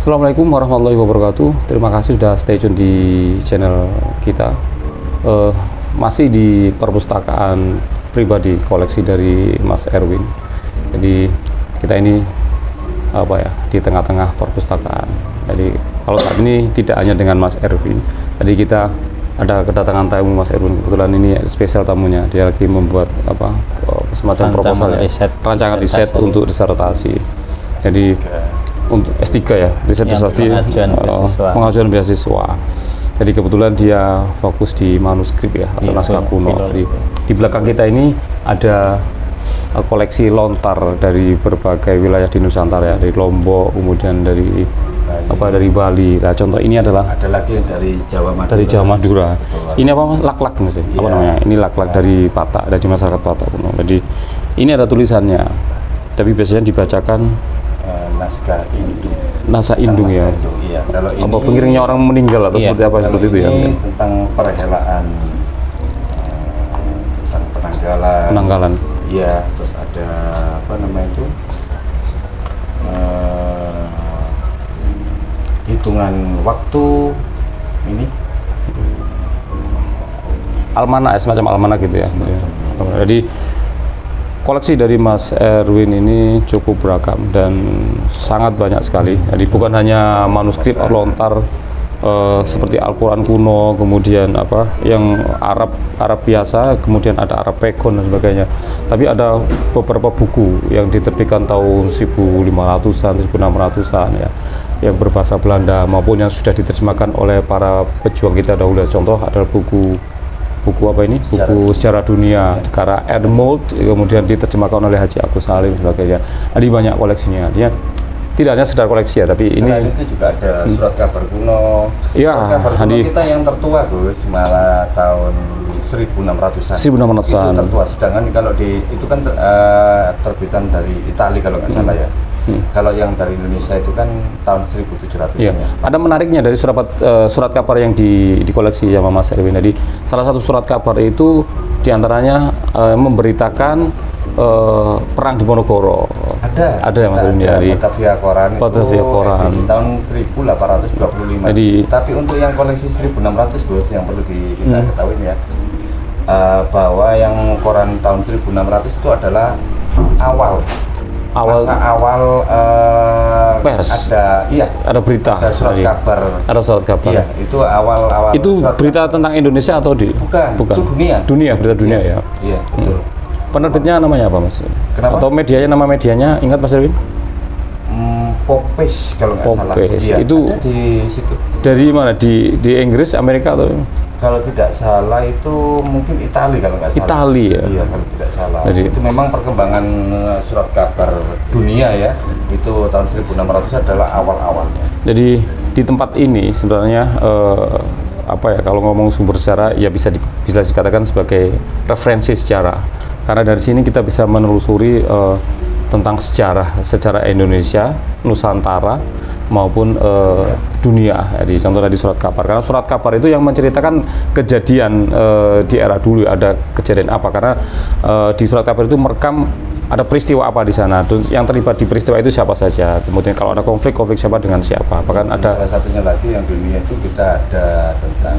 Assalamualaikum warahmatullahi wabarakatuh. Terima kasih sudah stay tune di channel kita. Masih di perpustakaan pribadi koleksi dari Mas Erwin. Jadi kita ini di tengah-tengah perpustakaan. Jadi kalau saat ini tidak hanya dengan Mas Erwin. Tadi kita ada kedatangan tamu Mas Erwin. Kebetulan ini spesial tamunya. Dia lagi membuat semacam proposal rancangan riset untuk disertasi. Jadi untuk S3 ya, riset disertasi pengajuan beasiswa. Jadi kebetulan dia fokus di manuskrip ya, atau naskah kuno. Di belakang kita ini ada koleksi lontar dari berbagai wilayah di Nusantara ya, dari Lombok, kemudian dari Bali. Nah, contoh ini adalah ada lagi yang dari Jawa Madura. Dari Jawa Madura. Ini apa Mas? Lak-lak Mas ya? Apa namanya? Ini lak-lak dari Batak, dari masyarakat Batak kuno. Jadi ini ada tulisannya. Tapi biasanya dibacakan naskah Indung. Naskah Indung ya. Iya, kalau ini apa pengiringnya orang meninggal atau seperti apa seperti itu ya? Ini tentang perhelaan, tentang penanggalan. Iya, terus ada apa namanya itu? Hitungan waktu ini. Almanak, semacam almanak gitu ya. Jadi koleksi dari Mas Erwin ini cukup beragam dan sangat banyak sekali. Jadi bukan hanya manuskrip lontar seperti Al-Quran kuno, kemudian yang Arab biasa, kemudian ada Arab pegon dan sebagainya. Tapi ada beberapa buku yang diterbitkan tahun 1500-an, 1600-an ya, yang berbahasa Belanda maupun yang sudah diterjemahkan oleh para pejuang kita dahulu. Contoh adalah buku sejarah dunia karya Edmund, kemudian diterjemahkan oleh Haji Agus Salim dan sebagainya. Ada banyak koleksinya. Artinya tidak hanya sekedar koleksi ya, tapi selain itu juga ada surat kabar kuno. Ya, surat kabar kuno kita yang tertua Gus, malah tahun 1600-an. 1600-an. Itu tertua. Sedangkan kalau itu kan terbitan dari Italia kalau nggak salah ya. Kalau yang dari Indonesia itu kan tahun 1700-an. Ya. Ada menariknya dari surat kabar yang dikoleksi sama Mas Erwin. Jadi salah satu surat kabar itu diantaranya memberitakan perang di Ponorogo. Ada ya Mas Erwin dari Batavia Koran itu tahun 1825. Jadi, tapi untuk yang koleksi 1600 Gus, yang perlu kita ketahui ya, bahwa yang koran tahun 1600 itu adalah masa awal pers. Ada berita. Ada surat kabar. Ada surat kabar. Iya, itu awal. Itu berita kabar tentang Indonesia atau Bukan. Itu dunia. Berita dunia ya. Iya, betul. Penerbitnya namanya apa Mas? Kenapa? Atau nama medianya ingat Mas Erwin? Popes kalau nggak salah. Iya, itu di situ. Dari mana? Di Inggris, Amerika atau? Kalau tidak salah itu mungkin Italia kalau nggak salah. Italia ya? Iya, kalau tidak salah. Jadi, itu memang perkembangan surat kabar dunia ya. Itu tahun 1600 adalah awal-awalnya. Jadi di tempat ini sebenarnya kalau ngomong sumber sejarah ya bisa dikatakan sebagai referensi sejarah. Karena dari sini kita bisa menelusuri tentang sejarah Indonesia, Nusantara maupun dunia. Jadi contoh tadi surat kabar. Karena surat kabar itu yang menceritakan kejadian di era dulu, ada kejadian apa. Karena di surat kabar itu merekam ada peristiwa apa di sana. Dan yang terlibat di peristiwa itu siapa saja. Kemudian kalau ada konflik siapa dengan siapa. Bahkan ada salah satunya lagi yang dunia itu kita ada tentang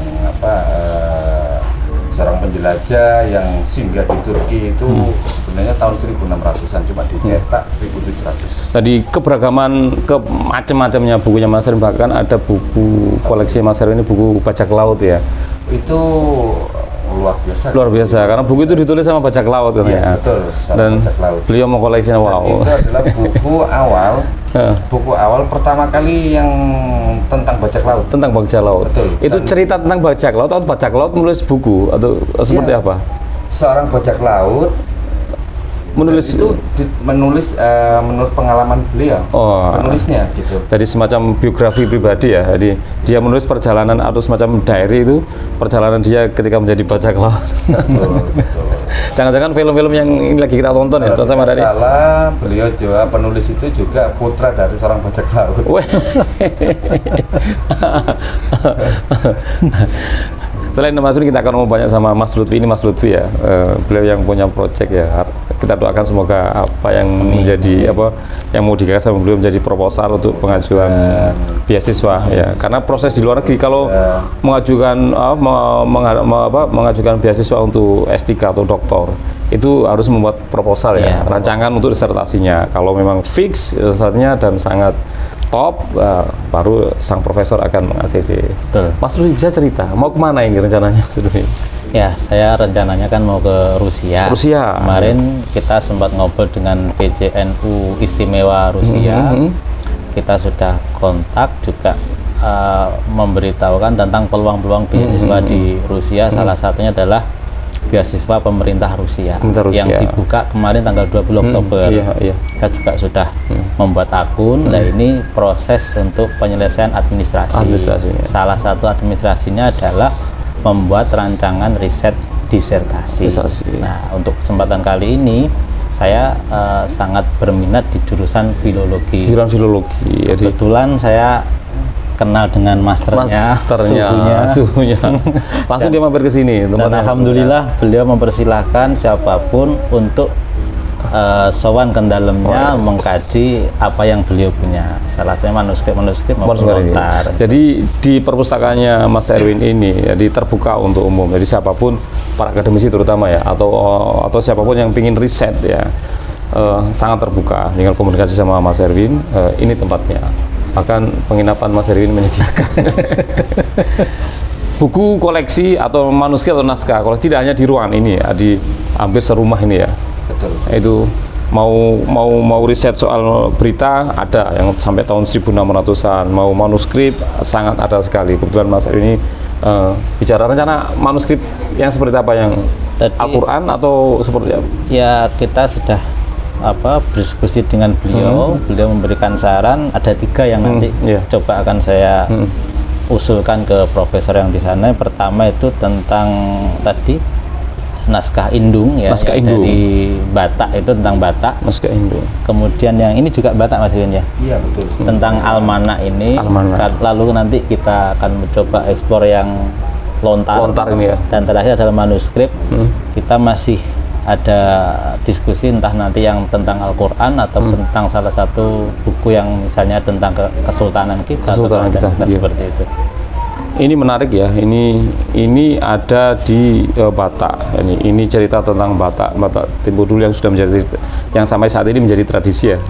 seorang penjelajah yang singgah di Turki itu sebenarnya tahun 1600-an, cuma dicetak 1700. Tadi macam-macamnya bukunya Mas Erwin, bahkan ada buku koleksi Mas Erwin ini buku bajak laut ya. Itu luar biasa karena buku itu ditulis sama bajak laut kan ya. Betul. Dan beliau mau koleksinya Itu adalah buku awal pertama kali yang tentang bajak laut. Betul. Itu cerita tentang bajak laut atau bajak laut menulis buku atau seperti apa? Seorang bajak laut menulis menurut pengalaman beliau, penulisnya gitu. Jadi semacam biografi pribadi ya. Jadi dia menulis perjalanan atau semacam diary itu perjalanan dia ketika menjadi bajak laut. Betul. Jangan-jangan film-film yang ini lagi kita tonton ya, sama dari beliau juga penulis itu juga putra dari seorang bajak laut. Selain Mas Erwin, kita akan ngomong banyak sama Mas Lutfi. Ini Mas Lutfi ya, beliau yang punya project ya. Kita doakan semoga apa yang menjadi apa yang mau digagas sama beliau menjadi proposal untuk pengajuan beasiswa ya. Karena proses di luar negeri kalau mengajukan mengajukan beasiswa untuk S3 atau doktor itu harus membuat proposal ya, rancangan untuk disertasinya. Kalau memang fix disertasinya dan sangat top, baru sang profesor akan meng-ACC. Betul. Mas Lutfi bisa cerita, mau kemana ini rencananya Mas Lutfi? Ya, saya rencananya kan mau ke Rusia. Rusia. Kemarin kita sempat ngobrol dengan PJNU Istimewa Rusia. Kita sudah kontak juga memberitahukan tentang peluang-peluang beasiswa di Rusia. Salah satunya adalah beasiswa pemerintah Rusia, yang dibuka kemarin tanggal 20 Oktober. Kita juga sudah membuat akun. Nah, ini proses untuk penyelesaian administrasi. Salah satu administrasinya adalah membuat rancangan riset disertasi. Nah, untuk kesempatan kali ini saya sangat berminat di jurusan filologi. Kebetulan saya kenal dengan masternya suhunya. Langsung dia mampir ke sini. Dan alhamdulillah beliau mempersilahkan siapapun untuk sowan ke dalamnya mengkaji apa yang beliau punya. Salah satunya manuskrip maupun lontar. Jadi di perpustakaannya Mas Erwin ini jadi terbuka untuk umum. Jadi siapapun para akademisi terutama ya atau siapapun yang ingin riset ya sangat terbuka. Tinggal komunikasi sama Mas Erwin, ini tempatnya. Bahkan penginapan Mas Erwin menyediakan buku koleksi atau manuskrip atau naskah. Kalau tidak hanya di ruangan ini ya, di hampir serumah ini ya. Betul. Itu mau riset soal berita ada yang sampai tahun 1600-an, mau manuskrip sangat ada sekali. Kebetulan Mas Erwin ini bicara rencana manuskrip yang seperti apa, yang Al-Quran atau seperti apa? Ya, kita sudah berdiskusi dengan beliau. Beliau memberikan saran ada 3 yang nanti coba akan saya usulkan ke profesor yang di sana. Yang pertama itu tentang tadi naskah Indung ya, dari Batak, itu tentang Batak, naskah Indung. Kemudian yang ini juga Batak Mas Yun ya. Iya, betul. Tentang Almanak ini. Lalu nanti kita akan mencoba eksplor yang lontar ini ya. Dan terakhir adalah manuskrip. Kita masih ada diskusi entah nanti yang tentang Al-Quran atau tentang salah satu buku yang misalnya tentang kesultanan kita. Seperti itu. Ini menarik ya. Ini ada di Batak. Ini cerita tentang Batak tempo dulu yang sudah menjadi, yang sampai saat ini menjadi tradisi ya.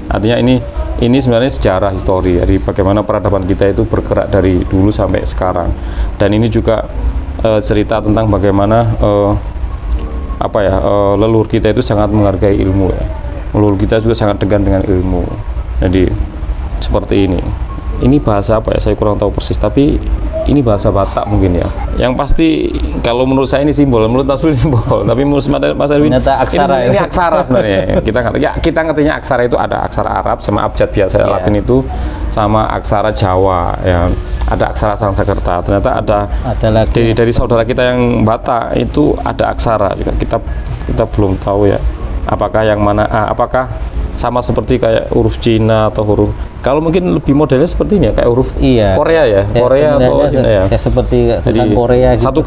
Artinya ini sebenarnya sejarah histori. Jadi bagaimana peradaban kita itu bergerak dari dulu sampai sekarang. Dan ini juga cerita tentang bagaimana leluhur kita itu sangat menghargai ilmu ya. Leluhur kita juga sangat degan dengan ilmu. Jadi seperti ini. Ini bahasa apa ya, saya kurang tahu persis, tapi ini bahasa Batak mungkin ya. Yang pasti kalau menurut saya ini simbol, menurut Mas Erwin simbol, tapi menurut Mas Erwin ini aksara sebenarnya. Kita ngertinya aksara itu ada aksara Arab sama abjad biasa Latin itu, sama aksara Jawa ya. Ada aksara Sanskerta. Ternyata ada lagi dari saudara kita yang Batak itu ada aksara juga. Kita belum tahu ya. Apakah yang mana? Apakah sama seperti kayak huruf Cina atau huruf, kalau mungkin lebih modelnya seperti ini ya, kayak huruf Korea ya, Korea atau Cina ya. Seperti jadi Korea gitu.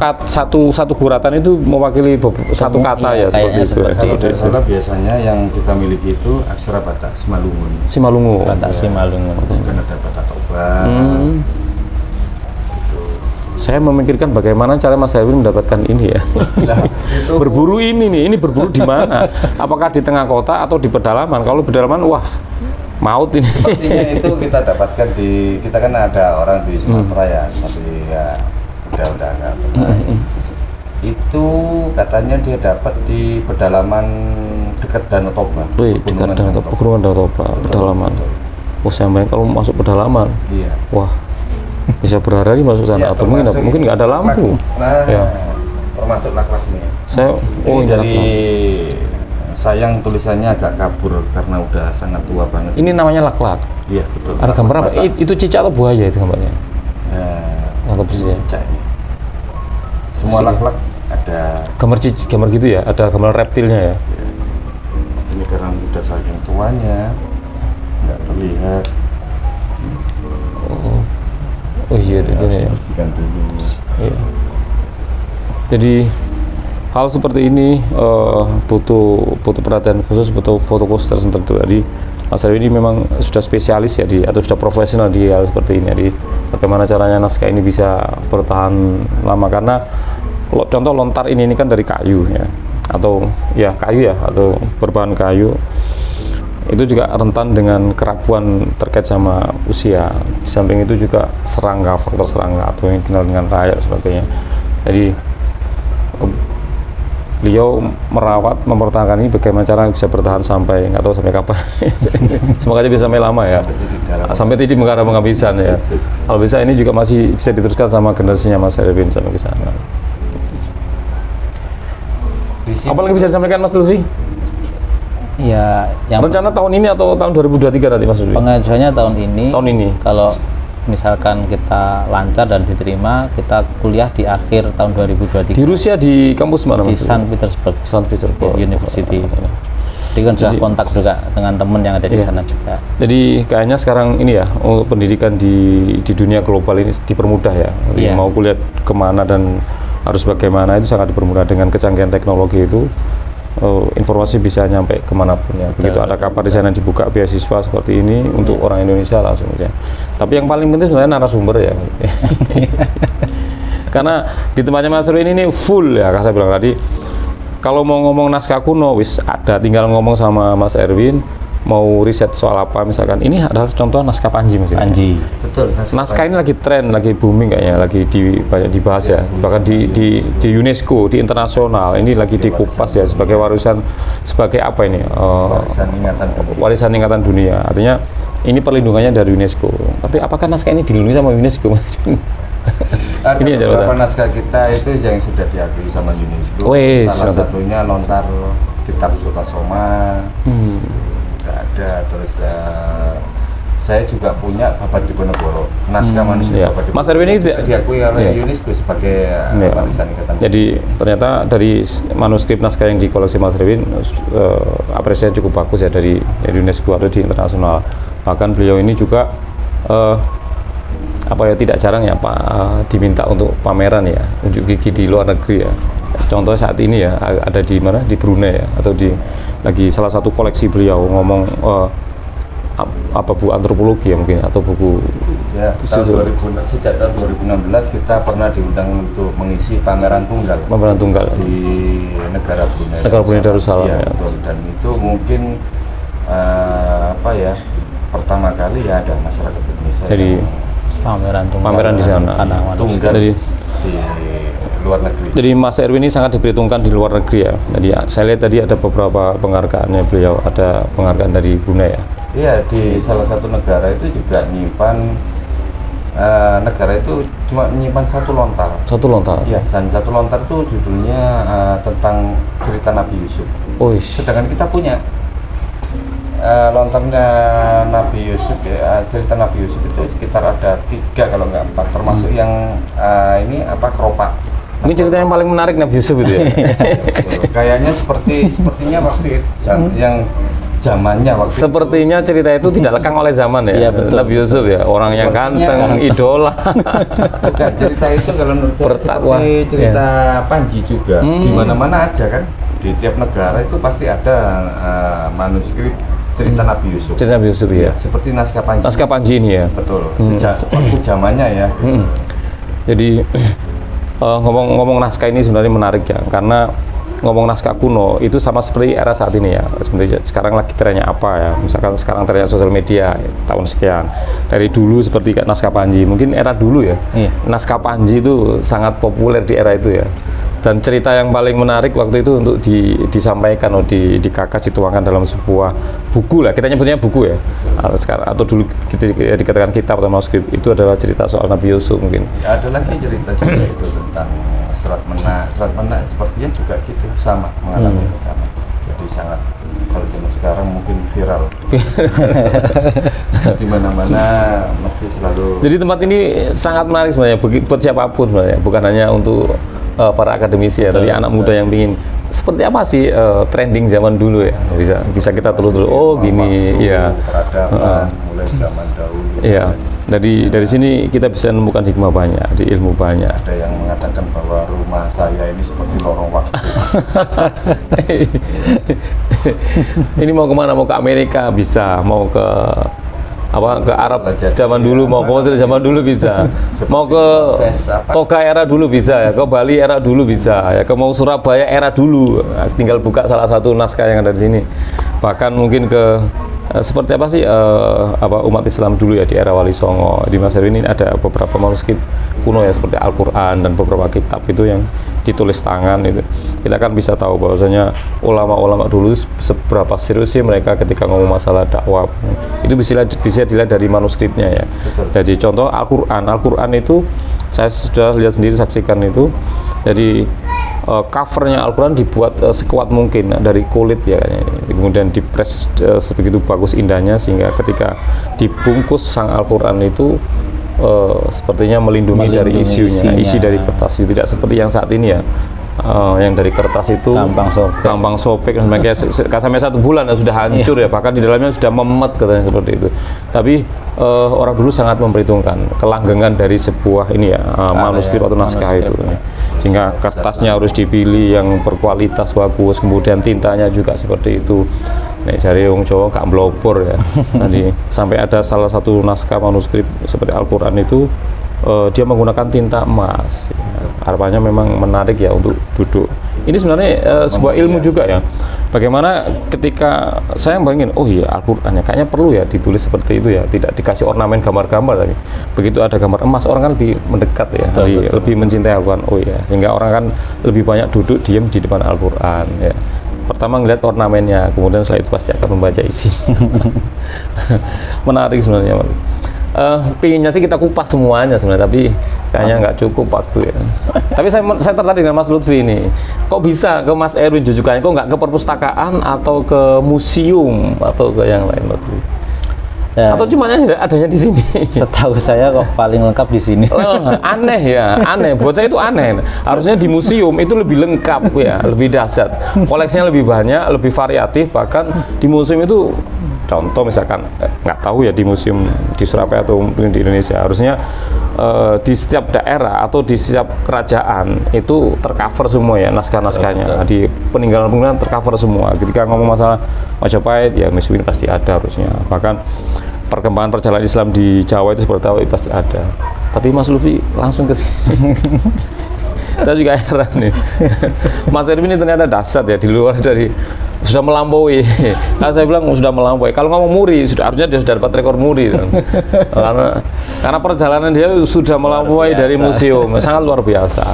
Satu guratan itu mewakili satu kata ya, seperti itu. Soalnya biasanya yang kita miliki itu aksara Batak Simalungun. Batak Simalungun. Kan ada Batak Toba. Saya memikirkan bagaimana cara Mas Erwin mendapatkan ini ya. Berburu ini berburu di mana? Apakah di tengah kota atau di pedalaman? Kalau pedalaman, wah, maut ini. Sepertinya itu kita dapatkan kita kan ada orang di Sumatera ya, tapi ya udah nggak pernah. Itu katanya dia dapat di pedalaman dekat Danau Toba. Dekat Pegunungan Danau Toba, pedalaman. Oh, saya main kalau masuk pedalaman. Iya. Wah. Bisa berhari masuk sana, atau mungkin nggak ada lampu. Termasuk laklaknya. Ini dari sayang tulisannya agak kabur karena udah sangat tua banget. Ini namanya laklak. Iya, betul. Ada gambar apa? Itu cicak atau buaya itu gambarnya? Atau cicak ini. Semua laklak ada gambar gitu ya, ada gambar reptilnya ya. Ini karena udah saking tuanya nggak terlihat. Oh iya, itu ya. Bersihkan dulu. Iya. Jadi hal seperti ini butuh perhatian khusus, butuh fokus tertentu. Jadi Mas Erwin ini memang sudah spesialis ya atau sudah profesional di hal seperti ini. Jadi bagaimana caranya naskah ini bisa bertahan lama, karena contoh lontar ini kan dari kayu ya, atau berbahan kayu. Itu juga rentan dengan kerapuan terkait sama usia. Di samping itu juga serangga, faktor serangga atau yang dikenal dengan rayap sebagainya. Jadi beliau merawat, mempertahankan ini bagaimana cara bisa bertahan sampai nggak tahu sampai kapan. Semoga aja bisa sampai lama ya, sampai titik mengarah penghabisan ya. Kalau bisa ini juga masih bisa diteruskan sama generasinya Mas Erwin sampai ke sana. Apalagi bisa disampaikan Mas Lutfi? Ya, yang rencana tahun ini atau tahun 2023 nanti Mas Lutfi? pengajuannya tahun ini. Tahun ini. Kalau misalkan kita lancar dan diterima, kita kuliah di akhir tahun 2023 Di Rusia, di kampus mana di Mas? Saint Petersburg Saint Petersburg University. Jadi kan sudah kontak juga dengan teman yang ada di Iya. sana juga. Jadi kayaknya sekarang ini ya, untuk pendidikan di dunia global ini dipermudah ya. Jadi Iya. mau kuliah kemana dan harus bagaimana itu sangat dipermudah dengan kecanggihan teknologi itu. Informasi bisa nyampe kemanapun ya. Begitu ada kabar di sana dibuka beasiswa seperti ini untuk orang Indonesia langsung aja. Tapi yang paling penting sebenarnya narasumber ya. Karena di tempatnya Mas Erwin ini full ya, saya bilang tadi. Kalau mau ngomong naskah kuno wis ada, tinggal ngomong sama Mas Erwin. Mau riset soal apa misalkan, ini adalah contoh naskah Panji Mas. Panji. Betul. Naskah ini lagi tren, lagi booming kayaknya, lagi banyak dibahas ya, bahkan di UNESCO, di internasional ini lagi dikupas ya sebagai warisan, sebagai apa ini? Warisan ingatan dunia. Artinya ini perlindungannya dari UNESCO. Tapi apakah naskah ini dilindungi sama UNESCO? Ada Ini aja beberapa naskah kita itu yang sudah diakui sama UNESCO. Salah satunya lontar kitab Sutasoma. Ada, terus saya juga punya Babat Diponegoro, naskah manusia Babat Diponegoro. Mas Erwin ini diakui oleh UNESCO sebagai warisan ingatan. Jadi ternyata dari manuskrip naskah yang dikoleksi Mas Erwin apresiasi cukup bagus ya dari UNESCO atau di internasional. Bahkan beliau ini juga tidak jarang ya Pak diminta untuk pameran ya, unjuk gigi di luar negeri ya. Contoh saat ini ya ada di mana, di Brunei ya, atau lagi salah satu koleksi beliau ngomong buku antropologi ya mungkin, atau buku ya, sejak tahun 2016 kita pernah diundang untuk mengisi pameran tunggal di negara Brunei Darussalam ya. Betul. Dan itu mungkin pertama kali ya ada masyarakat Indonesia jadi pameran di sana tunggal di luar negeri. Jadi Mas Erwin ini sangat diperhitungkan di luar negeri ya. Jadi saya lihat tadi ada beberapa penghargaannya beliau, ada penghargaan dari Brunei ya. Iya, di salah satu negara itu juga nyimpan negara itu cuma menyimpan satu lontar. Satu lontar. Iya, dan satu lontar itu judulnya tentang cerita Nabi Yusuf. Oh, sedangkan kita punya lontarnya Nabi Yusuf ya, cerita Nabi Yusuf itu sekitar ada 3 kalau nggak 4, termasuk yang keropak. Ini cerita yang paling menarik Nabi Yusuf itu ya. Kayaknya sepertinya waktu yang zamannya waktu sepertinya itu. Cerita itu tidak lekang oleh zaman ya. Betul. Nabi Yusuf ya, orang yang ganteng, idola. Bukan, cerita itu kalau menurut saya seperti cerita Panji juga. Di mana-mana ada kan, di tiap negara itu pasti ada manuskrip cerita Nabi Yusuf. Cerita Nabi Yusuf ya. Seperti naskah Panji. Naskah Panji ini ya. Betul. Sejak waktu zamannya ya. Jadi ngomong naskah ini sebenarnya menarik ya, karena ngomong naskah kuno itu sama seperti era saat ini ya. Seperti sekarang lagi trennya apa ya, misalkan sekarang trennya sosial media ya, tahun sekian. Dari dulu seperti naskah Panji, mungkin era dulu ya. Naskah Panji itu sangat populer di era itu ya. Dan cerita yang paling menarik waktu itu untuk disampaikan atau dikakas, dituangkan dalam sebuah buku lah, kita nyebutnya buku ya. Atau dulu kita dikatakan kitab atau manuskrip, itu adalah cerita soal Nabi Yusuf mungkin. Ada lagi cerita juga itu tentang Serat Menak sepertinya juga gitu, sama mengalami sama. Jadi sangat, kalau zaman sekarang mungkin viral. Di mana-mana mesti selalu. Jadi tempat ini sangat menarik sebenarnya buat siapapun sebenarnya, bukan hanya untuk para akademisi ya, tapi anak muda yang ingin seperti apa sih trending zaman dulu ya, bisa kita telusuri. Oh gini, ya. Peradaban mulai zaman dahulu. Iya, dari sini kita bisa menemukan hikmah banyak, di ilmu banyak. Ada yang mengatakan bahwa rumah saya ini seperti lorong waktu. Ini mau kemana? Mau ke Amerika bisa, mau ke ke Arab zaman dulu, mau ke Mesir zaman dulu bisa, mau ke Toga era dulu bisa, ya ke Bali era dulu bisa, ya ke mau Surabaya era dulu, tinggal buka salah satu naskah yang ada di sini. Bahkan mungkin ke seperti apa sih umat Islam dulu ya di era Wali Songo. Di Mas Erwin ini ada beberapa manuskrip kuno ya seperti Al-Qur'an dan beberapa kitab itu yang ditulis tangan itu. Kita kan bisa tahu bahwasanya ulama-ulama dulu seberapa serius sih mereka ketika ngomong masalah dakwah. Itu bisa dilihat dari manuskripnya ya. Betul. Jadi contoh Al-Qur'an itu saya sudah lihat sendiri, saksikan itu. Jadi covernya Al-Quran dibuat sekuat mungkin dari kulit ya, kemudian dipres sebegitu bagus indahnya sehingga ketika dibungkus sang Al-Quran itu sepertinya melindungi dari isinya, isi dari kertas itu tidak seperti yang saat ini ya. Yang dari kertas itu gampang sobek sampai 1 bulan sudah hancur ya, bahkan di dalamnya sudah memet katanya seperti itu. Tapi orang dulu sangat memperhitungkan kelanggengan dari sebuah ini ya manuskrip atau naskah itu, sehingga kertasnya harus dipilih yang berkualitas bagus, kemudian tintanya juga seperti itu. Nek jare wong Jawa gak mblopor ya. Tadi sampai ada salah satu naskah manuskrip seperti Al-Qur'an itu dia menggunakan tinta emas. Harapannya memang menarik ya untuk duduk. Ini sebenarnya sebuah ilmu juga ya. Bagaimana ketika saya bayangin, oh iya Al-Qur'an ya kayaknya perlu ya ditulis seperti itu ya, tidak dikasih ornamen gambar-gambar tadi. Begitu ada gambar emas orang kan lebih mendekat ya, lebih mencintai Al-Qur'an. Oh iya, sehingga orang kan lebih banyak duduk diam di depan Al-Qur'an ya. Pertama ngeliat ornamennya, kemudian setelah itu pasti akan membaca isi. Menarik sebenarnya. Pinginnya sih kita kupas semuanya sebenarnya, tapi kayaknya nggak cukup waktu ya. Tapi saya tertarik dengan Mas Lutfi ini. Kok bisa ke Mas Erwin jujukannya? Kok nggak ke perpustakaan atau ke museum atau ke yang lain, Lutfi? Ya, atau cuma adanya di sini? Setahu saya kok paling lengkap di sini. Aneh ya, aneh. Buat saya itu aneh. Harusnya di museum itu lebih lengkap ya, lebih dahsyat. Koleksinya lebih banyak, lebih variatif. Bahkan di museum itu, contoh misalkan nggak tahu ya di museum di Surabaya atau mungkin di Indonesia, harusnya di setiap daerah atau di setiap kerajaan itu tercover semua ya naskah-naskahnya. Di peninggalan-peninggalan tercover semua. Ketika ngomong masalah Majapahit ya Mas Erwin pasti ada harusnya. Bahkan perkembangan perjalanan Islam di Jawa itu seperti tahu pasti ada. Tapi Mas Lutfi langsung ke sini. Kita juga heran nih. Mas Erwin ini ternyata dahsyat ya, di luar dari sudah melampaui. Kalau saya bilang sudah melampaui. Kalau ngomong muri, harusnya dia sudah dapat rekor muri. Karena perjalanan dia sudah melampaui dari museum, sangat luar biasa.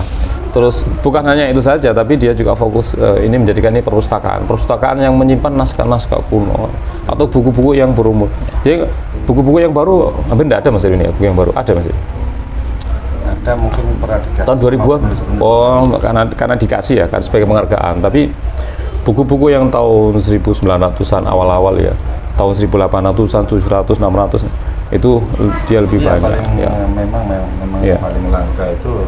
Terus bukan hanya itu saja, tapi dia juga fokus ini menjadikan ini perpustakaan yang menyimpan naskah-naskah kuno atau buku-buku yang berumur. Jadi buku-buku yang baru hampir tidak ada Mas Erwin ya, buku yang baru ada Mas Erwin? Ada mungkin pernah dikasih tahun 2000-an. Oh, karena dikasih ya kan sebagai penghargaan. Tapi buku-buku yang tahun 1900-an awal-awal ya, tahun 1800-an, 700, 600 itu dia lebih banyak. Paling, ya. Memang ya. Paling langka itu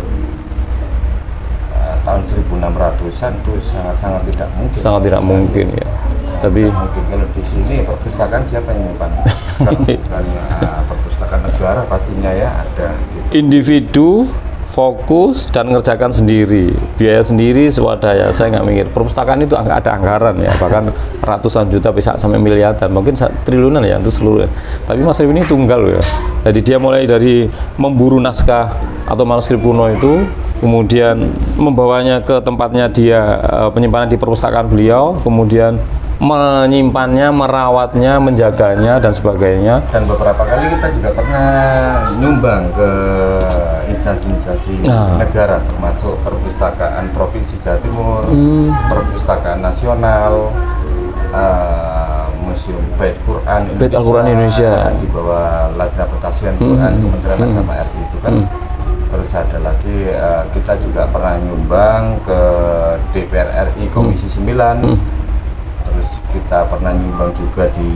tahun 1600-an itu sangat tidak mungkin. Sangat tidak mungkin ya. Tapi mungkin kalau di sini perpustakaan siapa yang nyimpan? Bukan perpustakaan negara pastinya ya ada. Gitu. Individu fokus dan ngerjakan sendiri, biaya sendiri, swadaya. Saya nggak mikir perpustakaan itu ada anggaran ya, bahkan ratusan juta bisa sampai miliaran, mungkin triliunan ya untuk seluruh. Tapi Mas Erwin ini tunggal ya. Jadi dia mulai dari memburu naskah atau manuskrip kuno itu, kemudian membawanya ke tempatnya dia penyimpanan di perpustakaan beliau, kemudian menyimpannya, merawatnya, menjaganya dan sebagainya. Dan beberapa kali kita juga pernah nyumbang ke instansi-instansi negara, termasuk perpustakaan Provinsi Jawa Timur, perpustakaan nasional, Museum Bait Quran Indonesia di bawah Lajnah Pentasian Quran Kementerian Agama RI itu kan. Terus ada lagi kita juga pernah nyumbang ke DPR RI Komisi 9. Terus kita pernah nyumbang juga di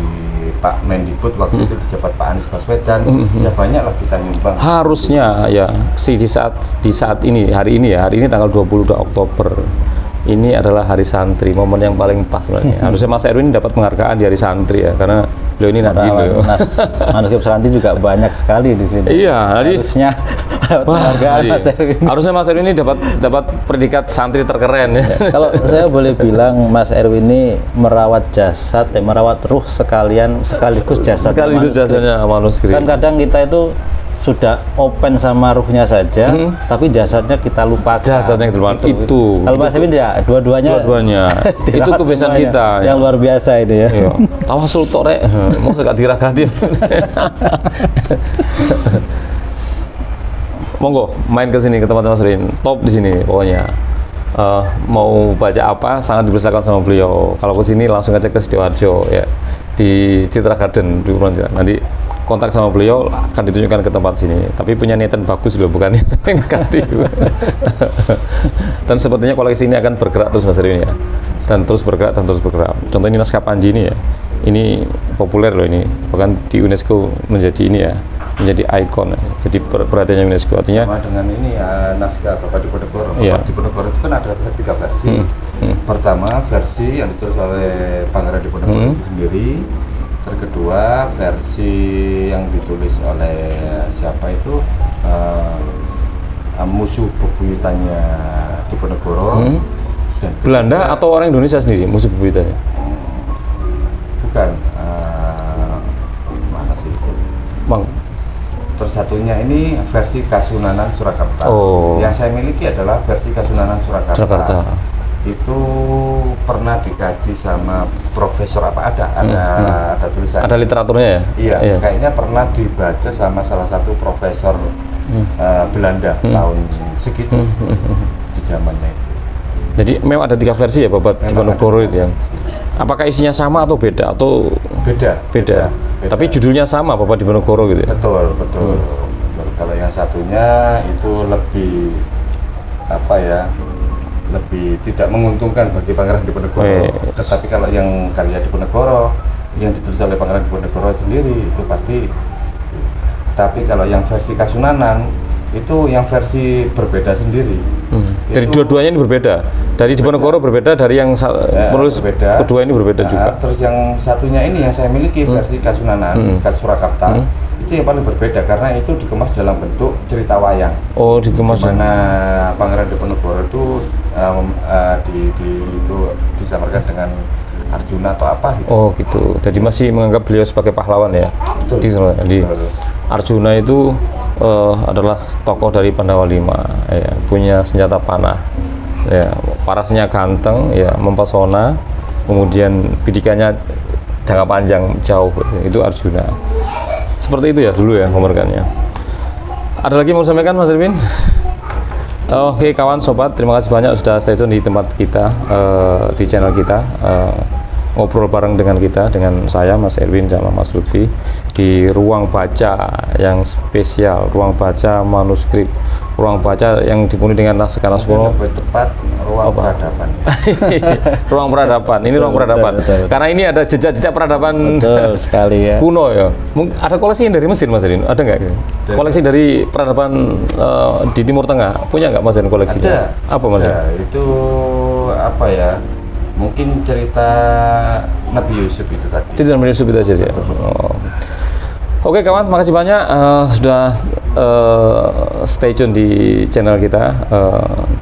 Pak Mendikbud waktu itu di jabat Pak Anies Baswedan. Ya banyak lah kita nyumbang. Harusnya ya di saat ini hari ini tanggal 22 Oktober ini adalah Hari Santri, momen yang paling pas sebenarnya. Harusnya Mas Erwin dapat penghargaan di Hari Santri ya, karena beliau ini nanti manuskrip Santri juga banyak sekali di sini. Iya, harusnya penghargaan Mas Erwin. Harusnya Mas Erwin ini dapat predikat santri terkeren ya. Kalau saya boleh bilang Mas Erwin ini merawat jasad, merawat ruh sekaligus jasad. Sekaligus jasadnya manuskrip. Kan kadang kita itu sudah open sama ruhnya saja, tapi jasadnya kita lupakan. Jasadnya kita lupakan. Itu. Kalau Mas Erwin ya dua-duanya. Itu kebiasaan kita. Yang luar biasa itu ya. Iya. Tawasul tok rek. Mau sekak diragati. Monggo main ke sini ke tempat Mas Erwin. Top di sini pokoknya. Mau baca apa sangat dipersilakan sama beliau. Kalau ke sini langsung aja ke Sidoarjo ya, di Citra Garden di Purworejo. Nanti kontak sama beliau akan ditunjukkan ke tempat sini. Tapi punya niatan bagus loh, bukan niatan negatif. Dan sepertinya koleksi ini akan bergerak terus Mas Erwin ya. Dan terus bergerak. Contoh ini naskah Panji ini ya. Ini populer loh ini. Bahkan di UNESCO menjadi ini ya, menjadi ikon. Jadi perhatiannya UNESCO. Artinya sama dengan ini ya, naskah Bapak Diponegoro. Iya. Bapak Diponegoro itu kan ada 3 versi. Pertama versi yang ditulis oleh Pangeran Diponegoro itu sendiri. Kedua versi yang ditulis oleh siapa itu, musuh bebuyutannya Diponegoro. Dan Belanda atau orang Indonesia sendiri musuh bebuyutannya? Bukan, mana sih itu? Bang. Terus satunya ini versi Kasunanan Surakarta. Oh. Yang saya miliki adalah versi Kasunanan Surakarta. Itu pernah dikaji sama profesor apa ada tulisan. Ada literaturnya ya? Iya, kayaknya pernah dibaca sama salah satu profesor Belanda tahun segitu di zamannya itu. Jadi memang ada 3 versi ya Bapak Diponegoro itu ya. Apakah isinya sama atau beda atau beda. Tapi judulnya sama Bapak Diponegoro gitu ya? Betul. Kalau yang satunya itu lebih apa ya, lebih tidak menguntungkan bagi Pangeran Diponegoro. Tetapi kalau yang karya Diponegoro yang ditulis oleh Pangeran Diponegoro sendiri itu pasti. Tapi kalau yang versi Kasunanan itu yang versi berbeda sendiri. Dari dua-duanya ini berbeda. Dari Diponegoro berbeda, dari yang penulis kedua ini berbeda juga. Terus yang satunya ini yang saya miliki versi Kasunanan, Surakarta, itu yang paling berbeda karena itu dikemas dalam bentuk cerita wayang. Oh, dikemas. Dimana Pangeran Diponegoro itu itu disamarkan dengan Arjuna atau apa gitu. Oh gitu. Jadi masih menganggap beliau sebagai pahlawan ya. Betul. Arjuna itu adalah tokoh dari Pandawa 5 ya, punya senjata panah ya, parasnya ganteng ya, mempesona, kemudian bidikannya jangka panjang jauh, itu Arjuna. Seperti itu ya dulu ya gambarkannya. Ada lagi mau sampaikan Mas Erwin? Oke kawan sobat, terima kasih banyak sudah stay tune di tempat kita, di channel kita, ngobrol bareng dengan kita, dengan saya Mas Erwin sama Mas Lutfi di ruang baca yang spesial, ruang baca manuskrip, ruang baca yang dipenuhi dengan naskah-naskah. Lebih tepat ruang peradaban. Ruang peradaban, ini ruang peradaban. Betul. Karena ini ada jejak-jejak peradaban sekali ya. Kuno ya. Ada koleksi yang dari Mesir Mas Erwin? Ada nggak? Koleksi dari peradaban di Timur Tengah punya nggak Mas Erwin koleksinya? Ada. Apa Mas? Itu apa ya? Mungkin cerita Nabi Yusuf itu tadi. Cerita Nabi Yusuf itu aja ya. Oke kawan, makasih banyak sudah stay tune di channel kita.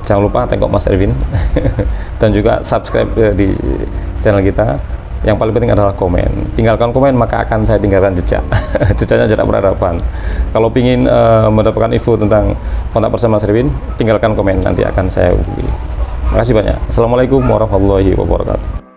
Jangan lupa tengok Mas Erwin dan juga subscribe di channel kita. Yang paling penting adalah komen. Tinggalkan komen maka akan saya tinggalkan jejak. Jejaknya jejak peradaban. Kalau ingin mendapatkan info tentang kontak person Mas Erwin, tinggalkan komen, nanti akan saya hubungi. Terima kasih banyak. Assalamualaikum warahmatullahi wabarakatuh.